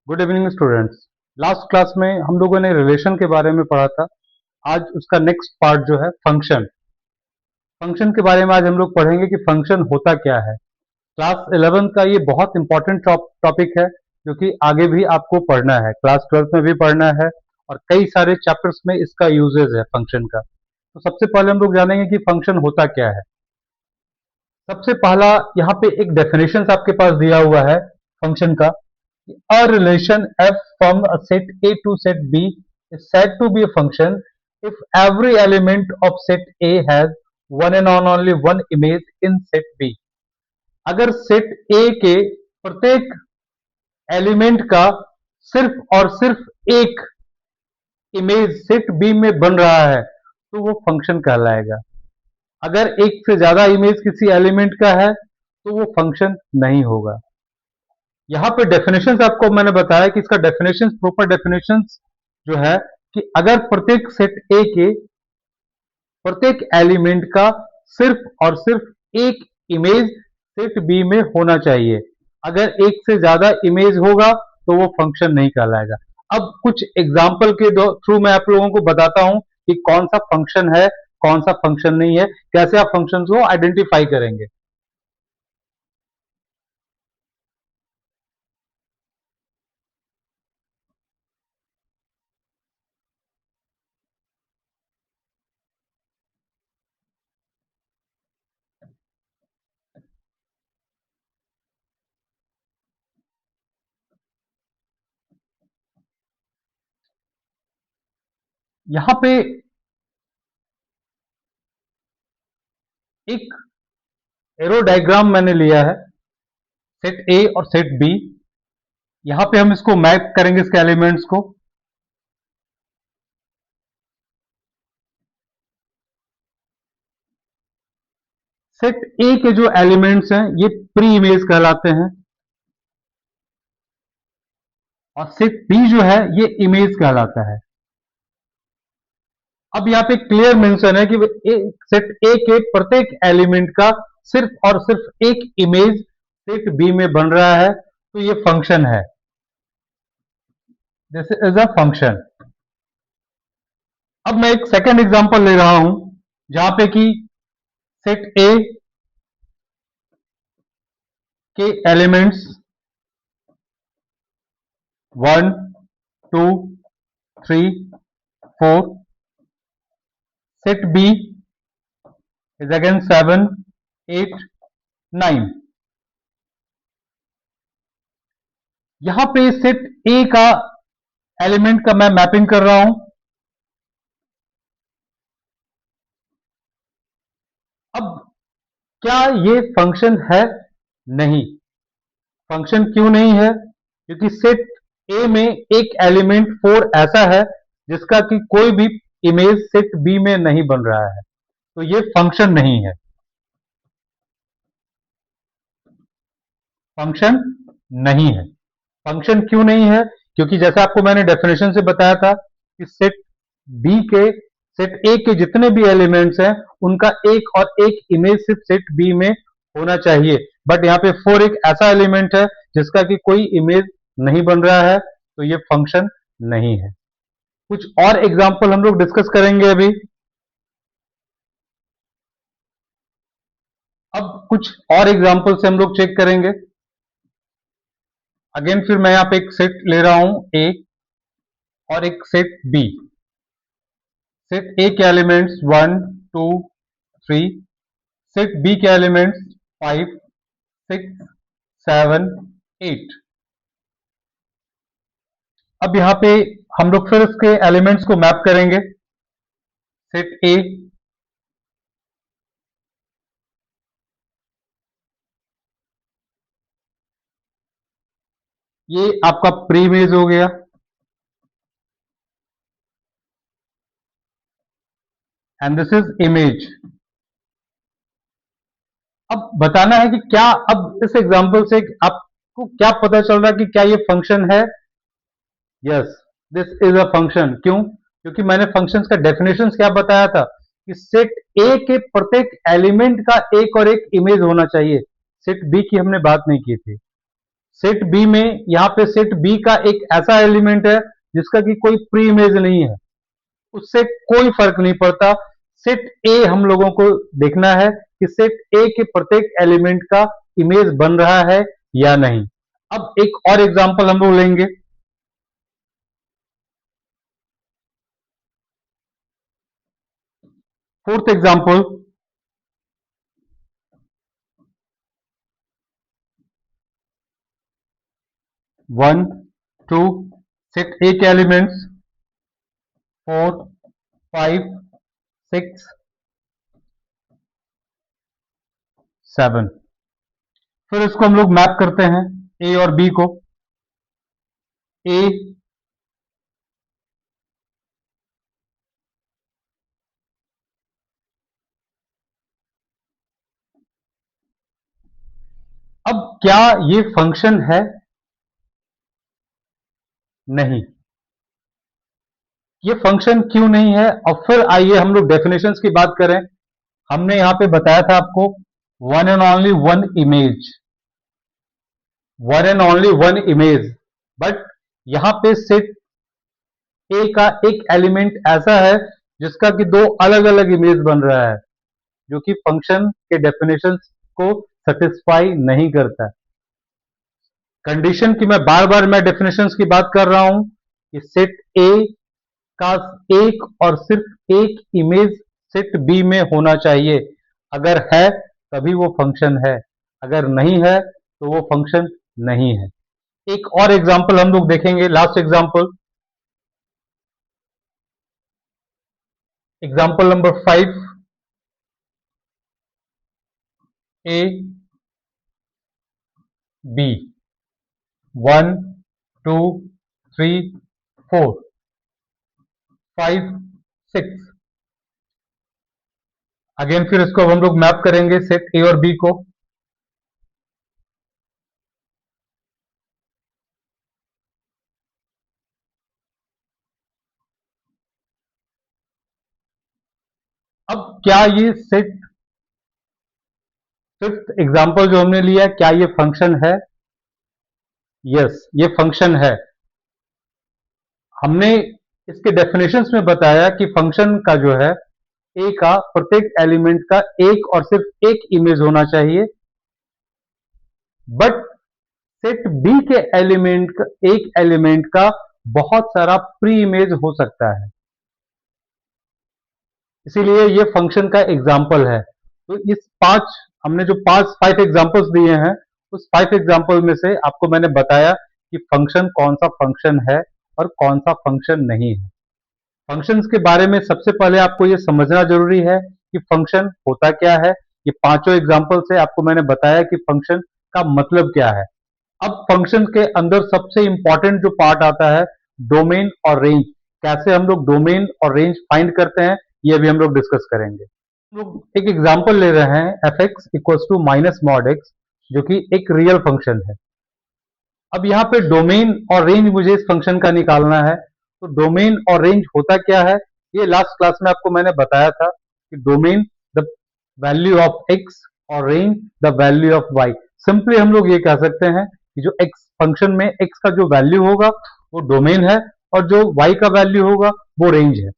Good evening students. Last class में हम लोगों ने रिलेशन के बारे में पढ़ा था। आज उसका नेक्स्ट पार्ट जो है फंक्शन। फंक्शन के बारे में आज हम लोग पढ़ेंगे कि फंक्शन होता क्या है। क्लास 11 का ये बहुत इंपॉर्टेंट टॉपिक है जो कि आगे भी आपको पढ़ना है, क्लास 12 में भी पढ़ना है और कई सारे चैप्टर्स में इसका यूजेज है फंक्शन का। तो सबसे पहले हम लोग जानेंगे कि फंक्शन होता क्या है। सबसे पहला यहाँ पे एक डेफिनेशन आपके पास दिया हुआ है फंक्शन का। A relation f from a set A to set B is said to be a function if every element of set A has one and only one image in set B। अगर set A के प्रत्येक element का सिर्फ और सिर्फ एक image set B में बन रहा है तो वो फंक्शन कहलाएगा। अगर एक से ज्यादा इमेज किसी एलिमेंट का है तो वो फंक्शन नहीं होगा। यहाँ पे डेफिनेशंस आपको मैंने बताया कि इसका डेफिनेशंस, प्रॉपर डेफिनेशंस जो है कि अगर प्रत्येक सेट ए के प्रत्येक एलिमेंट का सिर्फ और सिर्फ एक इमेज सेट बी में होना चाहिए। अगर एक से ज्यादा इमेज होगा तो वो फंक्शन नहीं कहलाएगा। अब कुछ एग्जाम्पल के थ्रू मैं आप लोगों को बताता हूं कि कौन सा फंक्शन है, कौन सा फंक्शन नहीं है, कैसे आप फंक्शन को आइडेंटिफाई करेंगे। यहां पे एक एरो डायग्राम मैंने लिया है, सेट ए और सेट बी। यहां पे हम इसको मैप करेंगे, इसके एलिमेंट्स को। सेट ए के जो एलिमेंट्स हैं ये प्री इमेज कहलाते हैं और सेट बी जो है ये इमेज कहलाता है। अब यहाँ पे क्लियर मेंशन है कि सेट ए के प्रत्येक एलिमेंट का सिर्फ और सिर्फ एक इमेज सेट बी में बन रहा है तो ये फंक्शन है। This is a function. अब मैं एक सेकेंड एग्जांपल ले रहा हूं जहां पे कि सेट ए के elements 1 2 3 4, set B is again 7 8 9। यहां पे सेट ए का एलिमेंट का मैं मैपिंग कर रहा हूं। अब क्या ये फंक्शन है? नहीं। फंक्शन क्यों नहीं है? क्योंकि सेट ए में एक एलिमेंट 4 ऐसा है जिसका कि कोई भी इमेज सेट बी में नहीं बन रहा है, तो ये फंक्शन नहीं है। फंक्शन नहीं है। फंक्शन क्यों नहीं है? क्योंकि जैसा आपको मैंने डेफिनेशन से बताया था कि सेट ए के जितने भी एलिमेंट्स हैं उनका एक और एक इमेज सिर्फ सेट बी में होना चाहिए। बट यहाँ पे 4 एक ऐसा एलिमेंट है जिसका कि कोई इमेज नहीं बन रहा है, तो ये फंक्शन नहीं है। कुछ और एग्जाम्पल हम लोग डिस्कस करेंगे अभी। अब कुछ और एग्जाम्पल से हम लोग चेक करेंगे। अगेन फिर मैं यहाँ पे एक सेट ले रहा हूं ए और एक सेट बी। सेट ए के एलिमेंट्स 1 2 3, सेट बी के एलिमेंट्स 5 6 7 8। अब यहां पे हम लोग फिर इसके एलिमेंट्स को मैप करेंगे। सेट ए ये आपका प्री इमेज हो गया, एंड दिस इज इमेज। अब बताना है कि क्या, अब इस एग्जांपल से आपको क्या पता चल रहा है कि क्या ये फंक्शन है? Yes, this is a function. क्यों? क्योंकि मैंने फंक्शंस का डेफिनेशन क्या बताया था कि सेट ए के प्रत्येक एलिमेंट का एक और एक इमेज होना चाहिए। सेट बी की हमने बात नहीं की थी। सेट बी में यहाँ पे सेट बी का एक ऐसा एलिमेंट है जिसका कि कोई प्री इमेज नहीं है, उससे कोई फर्क नहीं पड़ता। सेट ए हम लोगों को देखना है कि सेट ए के प्रत्येक एलिमेंट का इमेज बन रहा है या नहीं। अब एक और एग्जांपल हम लोग लेंगे। फोर्थ एग्जांपल, 1 2 सेट ए के एलिमेंट्स 4 5 6 7। फिर इसको हम लोग मैप करते हैं ए और बी को। ए अब क्या ये फंक्शन है? नहीं, ये फंक्शन क्यों नहीं है? अब फिर आइए हम लोग डेफिनेशंस की बात करें। हमने यहां पे बताया था आपको one and only one image, one and only one image. But यहां पे सेट ए का एक एलिमेंट ऐसा है जिसका कि दो अलग अलग इमेज बन रहा है, जो कि फंक्शन के डेफिनेशंस को सेटिस्फाई नहीं करता है। कंडीशन की मैं डेफिनेशंस की बात कर रहा हूं कि सेट ए का एक और सिर्फ एक इमेज सेट बी में होना चाहिए। अगर है तभी वो फंक्शन है, अगर नहीं है तो वो फंक्शन नहीं है। एक और एग्जांपल हम लोग देखेंगे, last example, example number 5। A B 1 2 3 4 5 6। Again फिर इसको हम लोग मैप करेंगे सेट ए और बी को। अब क्या ये सेट, फिफ्थ एग्जांपल जो हमने लिया, क्या ये फंक्शन है? यस, ये फंक्शन है। हमने इसके डेफिनेशंस में बताया कि फंक्शन का जो है ए का प्रत्येक एलिमेंट का एक और सिर्फ एक इमेज होना चाहिए। बट सेट बी के एलिमेंट का, एक एलिमेंट का बहुत सारा प्री इमेज हो सकता है, इसीलिए ये फंक्शन का एग्जाम्पल है। तो इस पांच, हमने जो फाइव एग्जाम्पल्स दिए हैं, उस फाइव एग्जाम्पल में से आपको मैंने बताया कि फंक्शन कौन सा फंक्शन है और कौन सा फंक्शन नहीं है। फंक्शंस के बारे में सबसे पहले आपको ये समझना जरूरी है कि फंक्शन होता क्या है। ये पांचों एग्जाम्पल से आपको मैंने बताया कि फंक्शन का मतलब क्या है। अब फंक्शन के अंदर सबसे इंपॉर्टेंट जो पार्ट आता है, डोमेन और रेंज। कैसे हम लोग डोमेन और रेंज फाइंड करते हैं, ये भी हम लोग डिस्कस करेंगे। हम लोग एक एग्जांपल ले रहे हैं, f x equals to minus mod x, जो कि एक रियल फंक्शन है। अब यहाँ पे डोमेन और रेंज मुझे इस फंक्शन का निकालना है। तो डोमेन और रेंज होता क्या है, ये लास्ट क्लास में आपको मैंने बताया था कि domain the value of x और range the value of y. Simply हम लोग ये कह सकते हैं कि जो एक्स फंक्शन में एक्स का जो वैल्यू होगा वो डोमेन है, और जो वाई का वैल्यू होगा वो रेंज है।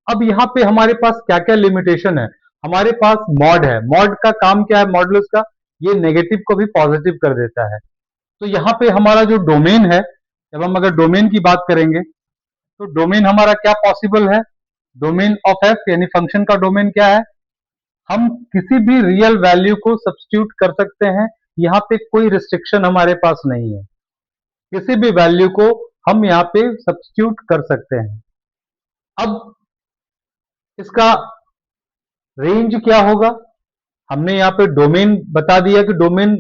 अब यहाँ पे हमारे पास क्या क्या लिमिटेशन है? हमारे पास मॉड है। मॉड का काम क्या है? मॉडुलस का, ये नेगेटिव को भी पॉजिटिव कर देता है। तो यहाँ पे हमारा जो डोमेन है, जब हम अगर डोमेन की बात करेंगे तो डोमेन हमारा क्या पॉसिबल है? डोमेन ऑफ एफ यानी फंक्शन का डोमेन क्या है? हम किसी भी रियल वैल्यू को सब्स्टिट्यूट कर सकते हैं। यहाँ पे कोई रिस्ट्रिक्शन हमारे पास नहीं है, किसी भी वैल्यू को हम यहाँ पे सब्स्टिट्यूट कर सकते हैं। अब इसका रेंज क्या होगा? हमने यहाँ पे डोमेन बता दिया कि डोमेन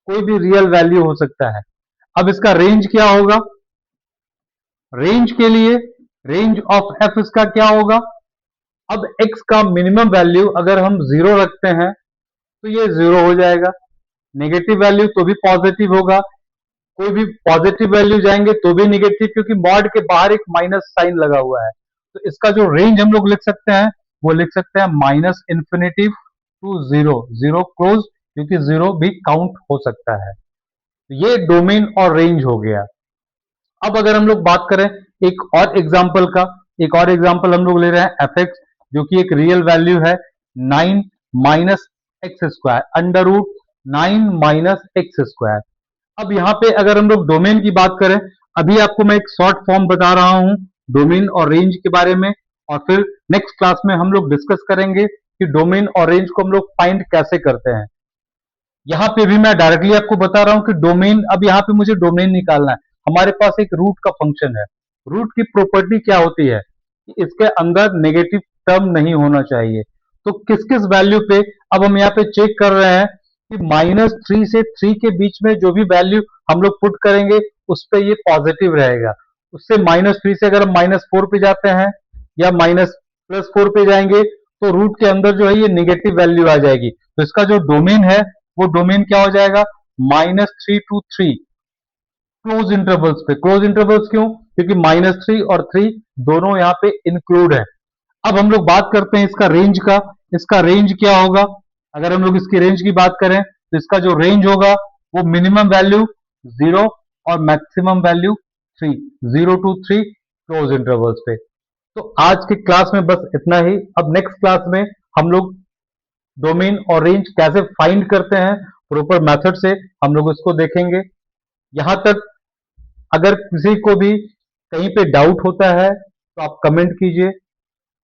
कोई भी रियल वैल्यू हो सकता है। अब इसका रेंज क्या होगा? रेंज के लिए रेंज ऑफ एफ इसका क्या होगा? अब एक्स का मिनिमम वैल्यू अगर हम जीरो रखते हैं तो ये जीरो हो जाएगा, नेगेटिव वैल्यू तो भी पॉजिटिव होगा, कोई भी पॉजिटिव वैल्यू जाएंगे तो भी नेगेटिव, क्योंकि मॉड के बाहर एक माइनस साइन लगा हुआ है। तो इसका जो रेंज हम लोग लिख सकते हैं वो लिख सकते हैं minus infinity to zero, zero close, क्योंकि जीरो भी काउंट हो सकता है। ये डोमेन और रेंज हो गया। अब अगर हम लोग बात करें एक और एग्जाम्पल का, एक और एग्जाम्पल हम लोग ले रहे हैं एफ एक्स, जो कि एक रियल वैल्यू है 9 minus x square, under root 9 minus x square. अब यहाँ पे अगर हम लोग डोमेन की बात करें, अभी आपको मैं एक शॉर्ट फॉर्म बता रहा हूं डोमेन और रेंज के बारे में, और फिर नेक्स्ट क्लास में हम लोग डिस्कस करेंगे कि डोमेन और रेंज को हम लोग फाइंड कैसे करते हैं। यहाँ पे भी मैं डायरेक्टली आपको बता रहा हूँ कि डोमेन, अब यहाँ पे मुझे डोमेन निकालना है। हमारे पास एक रूट का फंक्शन है। रूट की प्रॉपर्टी क्या होती है कि इसके अंदर नेगेटिव टर्म नहीं होना चाहिए। तो किस किस वैल्यू पे, अब हम यहाँ पे चेक कर रहे हैं कि -3 से 3 के बीच में जो भी वैल्यू हम लोग पुट करेंगे उस पे ये पॉजिटिव रहेगा। उससे -3 से अगर हम -4 पे जाते हैं या +4 पे जाएंगे तो रूट के अंदर जो है ये नेगेटिव वैल्यू आ जाएगी। तो इसका जो डोमेन है वो डोमेन क्या हो जाएगा, -3 to 3 क्लोज इंटरवल्स पे। क्लोज इंटरवल्स क्यों, क्योंकि -3 और 3 दोनों यहाँ पे इंक्लूड है। अब हम लोग बात करते हैं इसका रेंज का। इसका रेंज क्या होगा, अगर हम लोग इसकी रेंज की बात करें तो इसका जो रेंज होगा वो मिनिमम वैल्यू 0 और maximum value 3, 0 to 3 close intervals पे। तो आज की क्लास में बस इतना ही। अब नेक्स्ट क्लास में हम लोग डोमेन और रेंज कैसे फाइंड करते हैं प्रॉपर मेथड से, हम लोग इसको देखेंगे। यहां तक अगर किसी को भी कहीं पे डाउट होता है तो आप कमेंट कीजिए।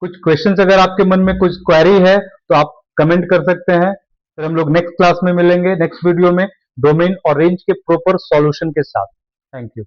कुछ क्वेश्चंस अगर आपके मन में कुछ क्वेरी है तो आप कमेंट कर सकते हैं। फिर हम लोग नेक्स्ट क्लास में मिलेंगे, नेक्स्ट वीडियो में डोमेन और रेंज के प्रॉपर सॉल्यूशन के साथ। Thank you.